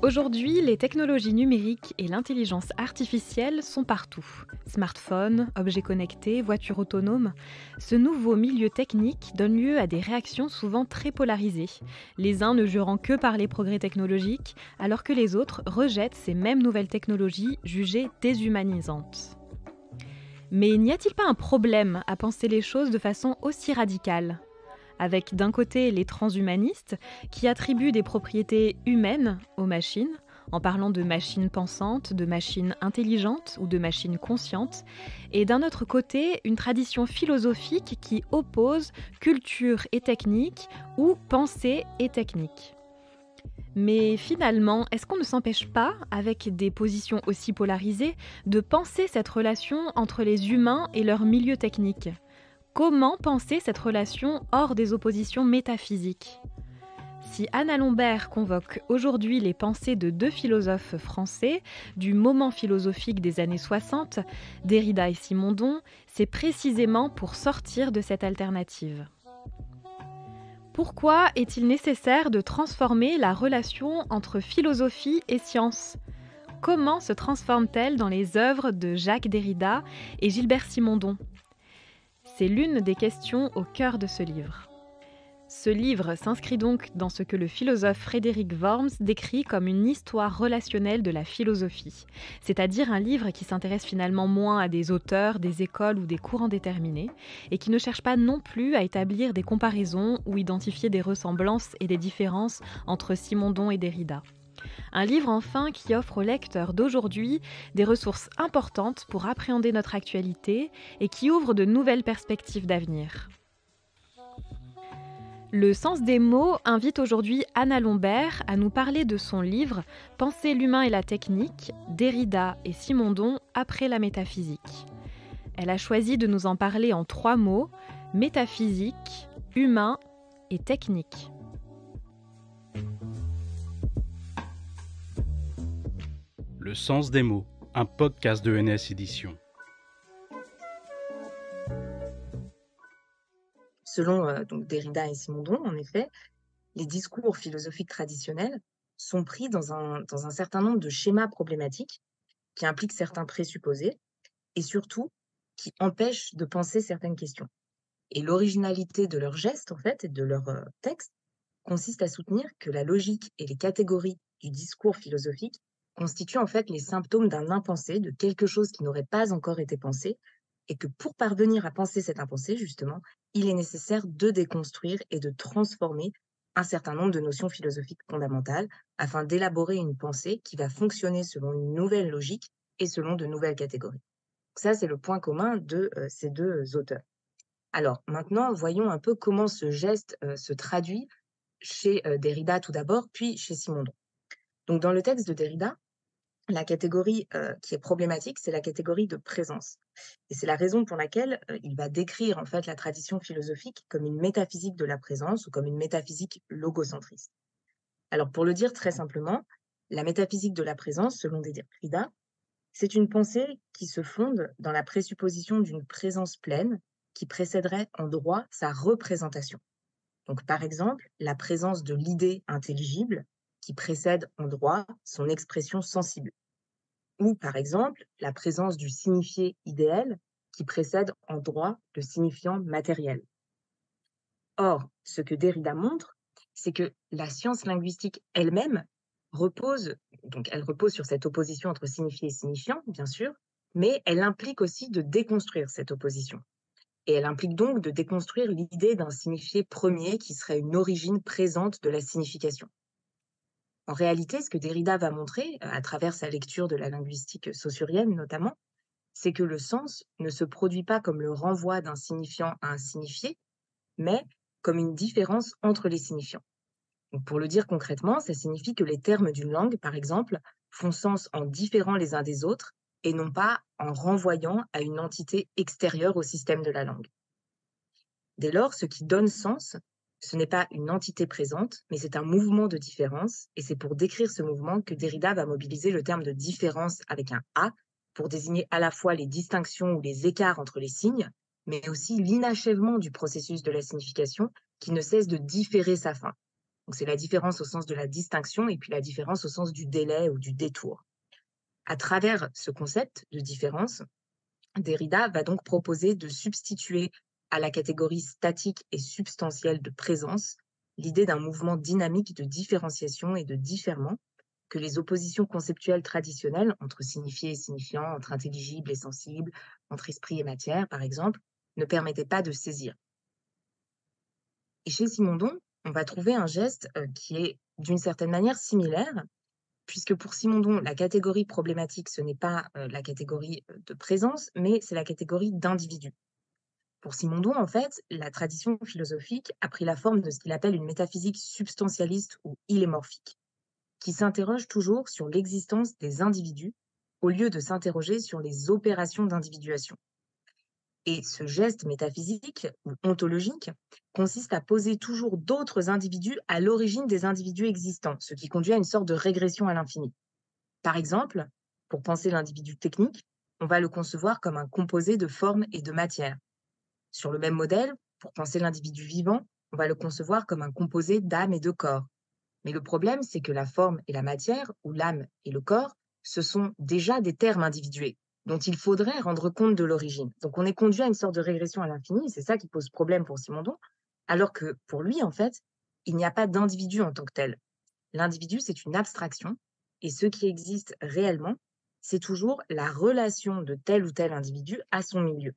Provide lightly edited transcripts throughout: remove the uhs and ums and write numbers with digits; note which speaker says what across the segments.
Speaker 1: Aujourd'hui, les technologies numériques et l'intelligence artificielle sont partout. Smartphones, objets connectés, voitures autonomes. Ce nouveau milieu technique donne lieu à des réactions souvent très polarisées, les uns ne jurant que par les progrès technologiques, alors que les autres rejettent ces mêmes nouvelles technologies jugées déshumanisantes. Mais n'y a-t-il pas un problème à penser les choses de façon aussi radicale ? Avec d'un côté les transhumanistes qui attribuent des propriétés humaines aux machines, en parlant de machines pensantes, de machines intelligentes ou de machines conscientes, et d'un autre côté une tradition philosophique qui oppose culture et technique ou pensée et technique. Mais finalement, est-ce qu'on ne s'empêche pas, avec des positions aussi polarisées, de penser cette relation entre les humains et leur milieu technique ? Comment penser cette relation hors des oppositions métaphysiques ? Si Anna Lombert convoque aujourd'hui les pensées de deux philosophes français du moment philosophique des années 60, Derrida et Simondon, c'est précisément pour sortir de cette alternative. Pourquoi est-il nécessaire de transformer la relation entre philosophie et science ? Comment se transforme-t-elle dans les œuvres de Jacques Derrida et Gilbert Simondon ? C'est l'une des questions au cœur de ce livre. Ce livre s'inscrit donc dans ce que le philosophe Frédéric Worms décrit comme une histoire relationnelle de la philosophie, c'est-à-dire un livre qui s'intéresse finalement moins à des auteurs, des écoles ou des courants déterminés, et qui ne cherche pas non plus à établir des comparaisons ou identifier des ressemblances et des différences entre Simondon et Derrida. Un livre enfin qui offre aux lecteurs d'aujourd'hui des ressources importantes pour appréhender notre actualité et qui ouvre de nouvelles perspectives d'avenir. Le sens des mots invite aujourd'hui Anna Lombert à nous parler de son livre « Penser l'humain et la technique, Derrida et Simondon après la métaphysique ». Elle a choisi de nous en parler en 3 mots, métaphysique, humain et technique.
Speaker 2: Le sens des mots, un podcast de NS Éditions.
Speaker 3: Selon donc Derrida et Simondon, en effet, les discours philosophiques traditionnels sont pris dans un certain nombre de schémas problématiques qui impliquent certains présupposés et surtout qui empêchent de penser certaines questions. Et l'originalité de leurs gestes, en fait, et de leurs textes, consiste à soutenir que la logique et les catégories du discours philosophique constituent en fait les symptômes d'un impensé, de quelque chose qui n'aurait pas encore été pensé, et que pour parvenir à penser cet impensé, justement, il est nécessaire de déconstruire et de transformer un certain nombre de notions philosophiques fondamentales afin d'élaborer une pensée qui va fonctionner selon une nouvelle logique et selon de nouvelles catégories. Ça, c'est le point commun de ces deux auteurs. Alors maintenant, voyons un peu comment ce geste se traduit chez Derrida tout d'abord, puis chez Simondon. Donc dans le texte de Derrida, la catégorie qui est problématique, c'est la catégorie de présence. Et c'est la raison pour laquelle il va décrire en fait la tradition philosophique comme une métaphysique de la présence ou comme une métaphysique logocentriste. Alors pour le dire très simplement, la métaphysique de la présence, selon Derrida, c'est une pensée qui se fonde dans la présupposition d'une présence pleine qui précéderait en droit sa représentation. Donc par exemple, la présence de l'idée intelligible qui précède en droit son expression sensible. Ou par exemple, la présence du signifié idéal qui précède en droit le signifiant matériel. Or, ce que Derrida montre, c'est que la science linguistique elle-même elle repose sur cette opposition entre signifié et signifiant, bien sûr, mais elle implique aussi de déconstruire cette opposition. Et elle implique donc de déconstruire l'idée d'un signifié premier qui serait une origine présente de la signification. En réalité, ce que Derrida va montrer, à travers sa lecture de la linguistique saussurienne notamment, c'est que le sens ne se produit pas comme le renvoi d'un signifiant à un signifié, mais comme une différence entre les signifiants. Donc, pour le dire concrètement, ça signifie que les termes d'une langue, par exemple, font sens en différant les uns des autres et non pas en renvoyant à une entité extérieure au système de la langue. Dès lors, ce qui donne sens, ce n'est pas une entité présente, mais c'est un mouvement de différence, et c'est pour décrire ce mouvement que Derrida va mobiliser le terme de différence avec un A, pour désigner à la fois les distinctions ou les écarts entre les signes, mais aussi l'inachèvement du processus de la signification qui ne cesse de différer sa fin. Donc c'est la différence au sens de la distinction et puis la différence au sens du délai ou du détour. À travers ce concept de différence, Derrida va donc proposer de substituer à la catégorie statique et substantielle de présence l'idée d'un mouvement dynamique de différenciation et de différement que les oppositions conceptuelles traditionnelles entre signifié et signifiant, entre intelligible et sensible, entre esprit et matière, par exemple, ne permettaient pas de saisir. Et chez Simondon, on va trouver un geste qui est d'une certaine manière similaire, puisque pour Simondon, la catégorie problématique, ce n'est pas la catégorie de présence, mais c'est la catégorie d'individu. Pour Simondon, en fait, la tradition philosophique a pris la forme de ce qu'il appelle une métaphysique substantialiste ou illémorphique, qui s'interroge toujours sur l'existence des individus au lieu de s'interroger sur les opérations d'individuation. Et ce geste métaphysique ou ontologique consiste à poser toujours d'autres individus à l'origine des individus existants, ce qui conduit à une sorte de régression à l'infini. Par exemple, pour penser l'individu technique, on va le concevoir comme un composé de forme et de matière. Sur le même modèle, pour penser l'individu vivant, on va le concevoir comme un composé d'âme et de corps. Mais le problème, c'est que la forme et la matière, ou l'âme et le corps, ce sont déjà des termes individués dont il faudrait rendre compte de l'origine. Donc on est conduit à une sorte de régression à l'infini, et c'est ça qui pose problème pour Simondon, alors que pour lui, en fait, il n'y a pas d'individu en tant que tel. L'individu, c'est une abstraction, et ce qui existe réellement, c'est toujours la relation de tel ou tel individu à son milieu.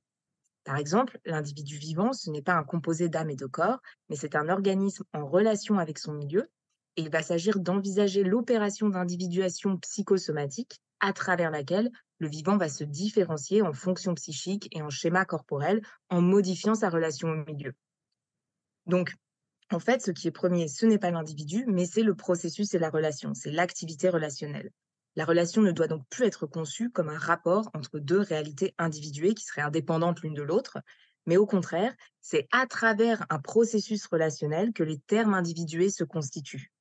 Speaker 3: Par exemple, l'individu vivant, ce n'est pas un composé d'âme et de corps, mais c'est un organisme en relation avec son milieu, et il va s'agir d'envisager l'opération d'individuation psychosomatique à travers laquelle le vivant va se différencier en fonction psychique et en schéma corporel en modifiant sa relation au milieu. Donc, en fait, ce qui est premier, ce n'est pas l'individu, mais c'est le processus et la relation, c'est l'activité relationnelle. La relation ne doit donc plus être conçue comme un rapport entre deux réalités individuées qui seraient indépendantes l'une de l'autre, mais au contraire, c'est à travers un processus relationnel que les termes individués se constituent.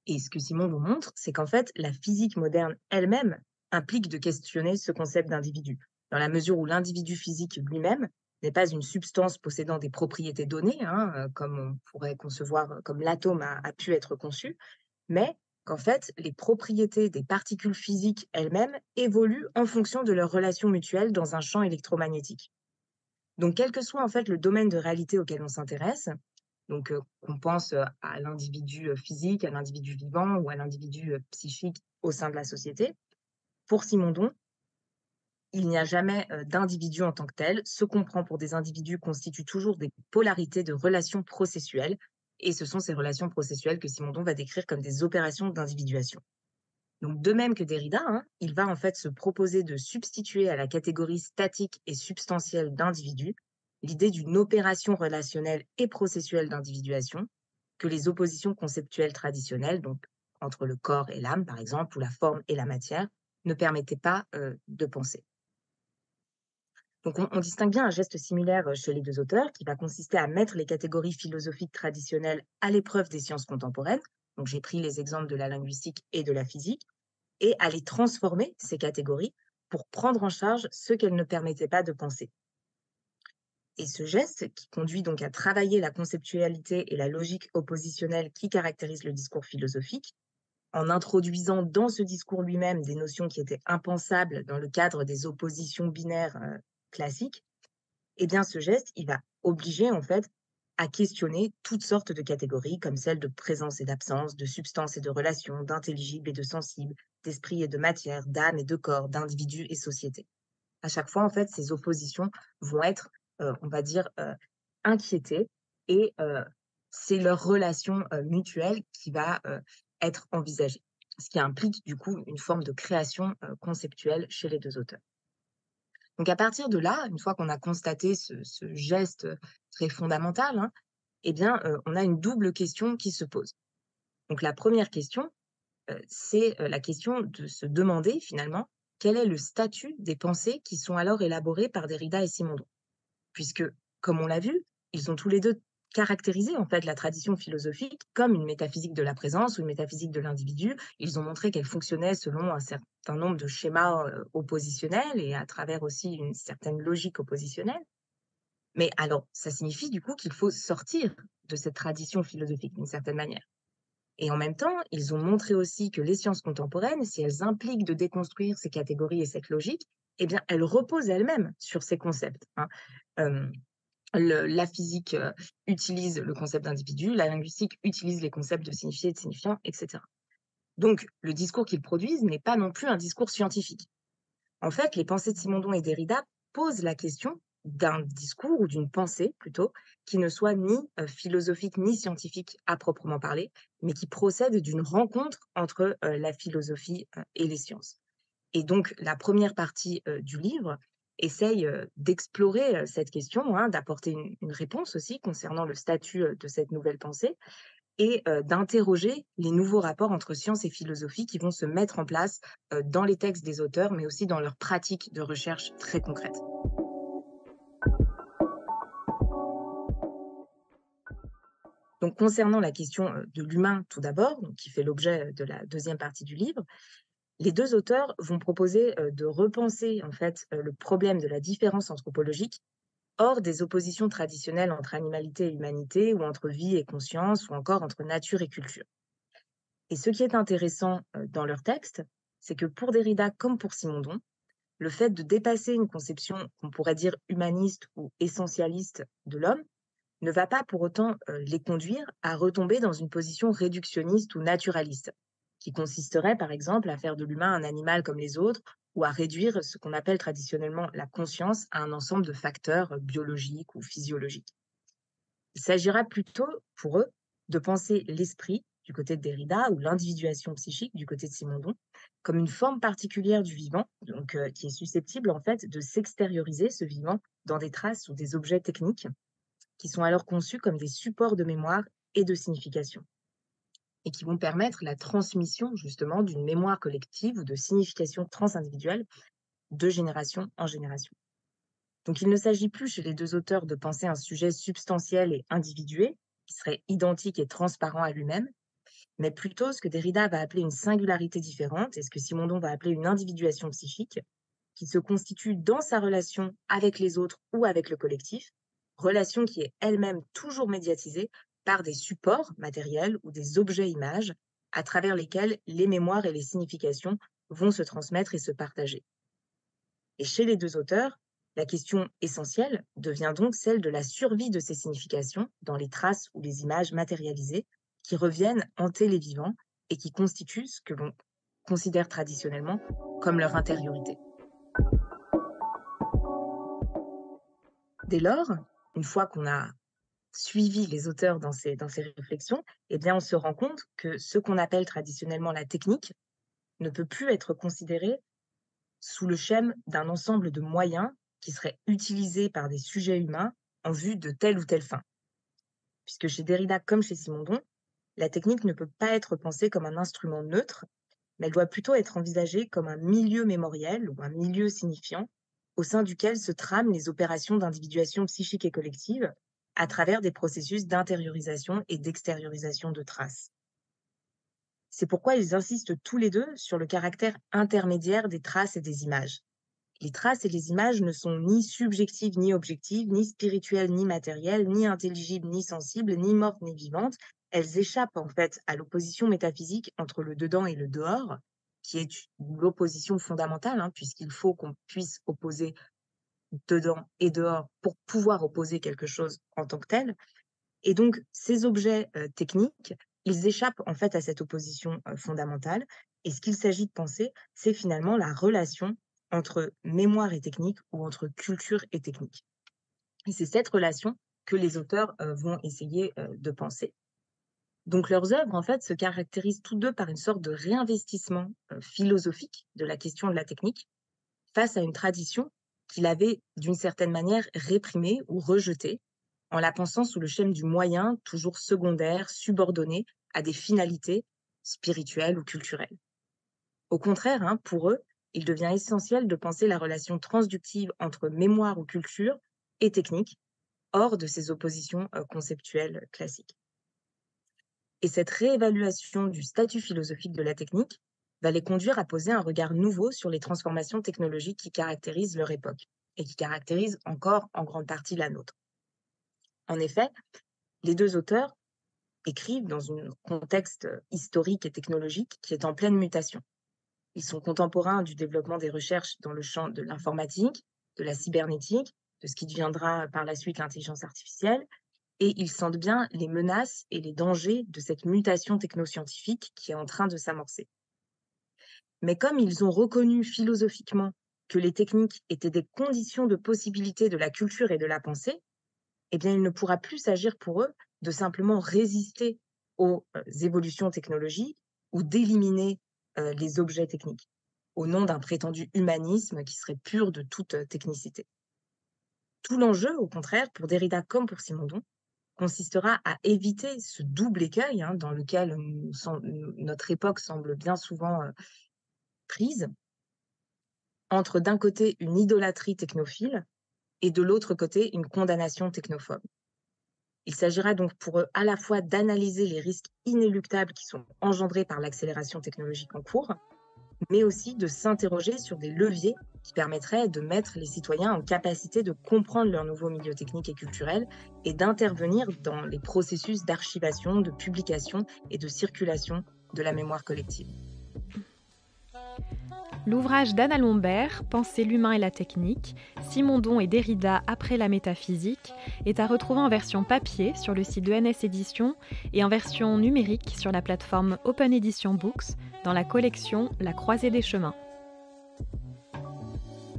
Speaker 3: Et ce que Simon nous montre, c'est qu'en fait, la physique moderne elle-même implique de questionner ce concept d'individu, dans la mesure où l'individu physique lui-même n'est pas une substance possédant des propriétés données, comme on pourrait concevoir, comme l'atome a pu être conçu, mais qu'en fait, les propriétés des particules physiques elles-mêmes évoluent en fonction de leurs relations mutuelles dans un champ électromagnétique. Donc, quel que soit en fait le domaine de réalité auquel on s'intéresse, donc qu'on pense à l'individu physique, à l'individu vivant ou à l'individu psychique au sein de la société, pour Simondon, il n'y a jamais d'individu en tant que tel. Ce qu'on prend pour des individus constitue toujours des polarités de relations processuelles, et ce sont ces relations processuelles que Simondon va décrire comme des opérations d'individuation. Donc, de même que Derrida, il va en fait se proposer de substituer à la catégorie statique et substantielle d'individu l'idée d'une opération relationnelle et processuelle d'individuation que les oppositions conceptuelles traditionnelles, donc entre le corps et l'âme par exemple, ou la forme et la matière, ne permettaient pas de penser. Donc on distingue bien un geste similaire chez les deux auteurs qui va consister à mettre les catégories philosophiques traditionnelles à l'épreuve des sciences contemporaines. Donc j'ai pris les exemples de la linguistique et de la physique et à les transformer, ces catégories, pour prendre en charge ce qu'elles ne permettaient pas de penser. Et ce geste, qui conduit donc à travailler la conceptualité et la logique oppositionnelle qui caractérisent le discours philosophique, en introduisant dans ce discours lui-même des notions qui étaient impensables dans le cadre des oppositions binaires classiques, eh bien ce geste, il va obliger en fait à questionner toutes sortes de catégories comme celles de présence et d'absence, de substance et de relation, d'intelligible et de sensible, d'esprit et de matière, d'âme et de corps, d'individu et société. À chaque fois, en fait, ces oppositions vont être, on va dire, inquiétées et c'est leur relation mutuelle qui va être envisagée. Ce qui implique du coup une forme de création conceptuelle chez les deux auteurs. Donc à partir de là, une fois qu'on a constaté ce geste très fondamental, eh bien, on a une double question qui se pose. Donc la première question, c'est la question de se demander finalement quel est le statut des pensées qui sont alors élaborées par Derrida et Simondon. Puisque, comme on l'a vu, ils ont tous les deux caractérisé en fait la tradition philosophique comme une métaphysique de la présence ou une métaphysique de l'individu. Ils ont montré qu'elle fonctionnait selon un certain nombre de schémas oppositionnels et à travers aussi une certaine logique oppositionnelle. Mais alors, ça signifie du coup qu'il faut sortir de cette tradition philosophique d'une certaine manière. Et en même temps, ils ont montré aussi que les sciences contemporaines, si elles impliquent de déconstruire ces catégories et cette logique, eh bien, elles reposent elles-mêmes sur ces concepts, hein. Euh, la physique utilise le concept d'individu, la linguistique utilise les concepts de signifié et de signifiant, etc. Donc, le discours qu'ils produisent n'est pas non plus un discours scientifique. En fait, les pensées de Simondon et Derrida posent la question d'un discours ou d'une pensée plutôt qui ne soit ni philosophique ni scientifique à proprement parler, mais qui procède d'une rencontre entre la philosophie et les sciences. Et donc, la première partie du livre essaye d'explorer cette question, hein, d'apporter une réponse aussi concernant le statut de cette nouvelle pensée et d'interroger les nouveaux rapports entre science et philosophie qui vont se mettre en place dans les textes des auteurs, mais aussi dans leurs pratiques de recherche très concrètes. Donc, concernant la question de l'humain, tout d'abord, donc, qui fait l'objet de la deuxième partie du livre, les deux auteurs vont proposer de repenser en fait le problème de la différence anthropologique hors des oppositions traditionnelles entre animalité et humanité, ou entre vie et conscience, ou encore entre nature et culture. Et ce qui est intéressant dans leur texte, c'est que pour Derrida comme pour Simondon, le fait de dépasser une conception qu'on pourrait dire humaniste ou essentialiste de l'homme ne va pas pour autant les conduire à retomber dans une position réductionniste ou naturaliste, qui consisterait par exemple à faire de l'humain un animal comme les autres ou à réduire ce qu'on appelle traditionnellement la conscience à un ensemble de facteurs biologiques ou physiologiques. Il s'agira plutôt, pour eux, de penser l'esprit, du côté de Derrida, ou l'individuation psychique, du côté de Simondon, comme une forme particulière du vivant, donc qui est susceptible en fait de s'extérioriser, ce vivant, dans des traces ou des objets techniques, qui sont alors conçus comme des supports de mémoire et de signification, et qui vont permettre la transmission justement d'une mémoire collective ou de signification transindividuelle de génération en génération. Donc il ne s'agit plus chez les deux auteurs de penser un sujet substantiel et individué, qui serait identique et transparent à lui-même, mais plutôt ce que Derrida va appeler une singularité différente et ce que Simondon va appeler une individuation psychique, qui se constitue dans sa relation avec les autres ou avec le collectif, relation qui est elle-même toujours médiatisée par des supports matériels ou des objets images à travers lesquels les mémoires et les significations vont se transmettre et se partager. Et chez les deux auteurs, la question essentielle devient donc celle de la survie de ces significations dans les traces ou les images matérialisées qui reviennent hanter les vivants et qui constituent ce que l'on considère traditionnellement comme leur intériorité. Dès lors, une fois qu'on a suivi les auteurs dans ces réflexions, eh bien, on se rend compte que ce qu'on appelle traditionnellement la technique ne peut plus être considéré sous le schème d'un ensemble de moyens qui seraient utilisés par des sujets humains en vue de telle ou telle fin. Puisque chez Derrida comme chez Simondon, la technique ne peut pas être pensée comme un instrument neutre, mais elle doit plutôt être envisagée comme un milieu mémoriel ou un milieu signifiant au sein duquel se trament les opérations d'individuation psychique et collective à travers des processus d'intériorisation et d'extériorisation de traces. C'est pourquoi ils insistent tous les deux sur le caractère intermédiaire des traces et des images. Les traces et les images ne sont ni subjectives ni objectives, ni spirituelles ni matérielles, ni intelligibles ni sensibles, ni mortes ni vivantes. Elles échappent en fait à l'opposition métaphysique entre le dedans et le dehors, qui est l'opposition fondamentale, hein, puisqu'il faut qu'on puisse opposer dedans et dehors pour pouvoir opposer quelque chose en tant que tel. Et donc, ces objets techniques, ils échappent en fait à cette opposition fondamentale. Et ce qu'il s'agit de penser, c'est finalement la relation entre mémoire et technique ou entre culture et technique. Et c'est cette relation que les auteurs vont essayer de penser. Donc, leurs œuvres, en fait, se caractérisent toutes deux par une sorte de réinvestissement philosophique de la question de la technique face à une tradition qu'il avait, d'une certaine manière, réprimée ou rejetée, en la pensant sous le schème du moyen, toujours secondaire, subordonné à des finalités spirituelles ou culturelles. Au contraire, hein, pour eux, il devient essentiel de penser la relation transductive entre mémoire ou culture et technique, hors de ces oppositions conceptuelles classiques. Et cette réévaluation du statut philosophique de la technique va les conduire à poser un regard nouveau sur les transformations technologiques qui caractérisent leur époque et qui caractérisent encore en grande partie la nôtre. En effet, les deux auteurs écrivent dans un contexte historique et technologique qui est en pleine mutation. Ils sont contemporains du développement des recherches dans le champ de l'informatique, de la cybernétique, de ce qui deviendra par la suite l'intelligence artificielle, et ils sentent bien les menaces et les dangers de cette mutation technoscientifique qui est en train de s'amorcer. Mais comme ils ont reconnu philosophiquement que les techniques étaient des conditions de possibilité de la culture et de la pensée, eh bien, il ne pourra plus s'agir pour eux de simplement résister aux évolutions technologiques ou d'éliminer les objets techniques, au nom d'un prétendu humanisme qui serait pur de toute technicité. Tout l'enjeu, au contraire, pour Derrida comme pour Simondon, consistera à éviter ce double écueil dans lequel notre époque semble bien souvent prise, entre d'un côté une idolâtrie technophile et de l'autre côté une condamnation technophobe. Il s'agira donc pour eux à la fois d'analyser les risques inéluctables qui sont engendrés par l'accélération technologique en cours, mais aussi de s'interroger sur des leviers qui permettraient de mettre les citoyens en capacité de comprendre leur nouveau milieu technique et culturel et d'intervenir dans les processus d'archivation, de publication et de circulation de la mémoire collective.
Speaker 1: L'ouvrage d'Anna Lombert, Penser l'humain et la technique, Simondon et Derrida après la métaphysique, est à retrouver en version papier sur le site de NS Éditions et en version numérique sur la plateforme Open Edition Books dans la collection La Croisée des Chemins.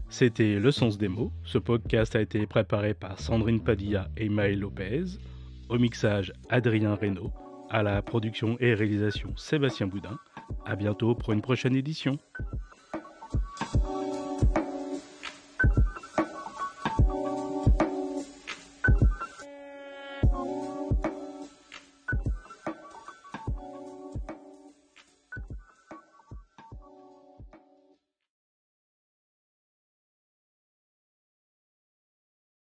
Speaker 2: C'était Le Sens des mots. Ce podcast a été préparé par Sandrine Padilla et Maël Lopez. Au mixage, Adrien Reynaud. À la production et réalisation, Sébastien Boudin. À bientôt pour une prochaine édition.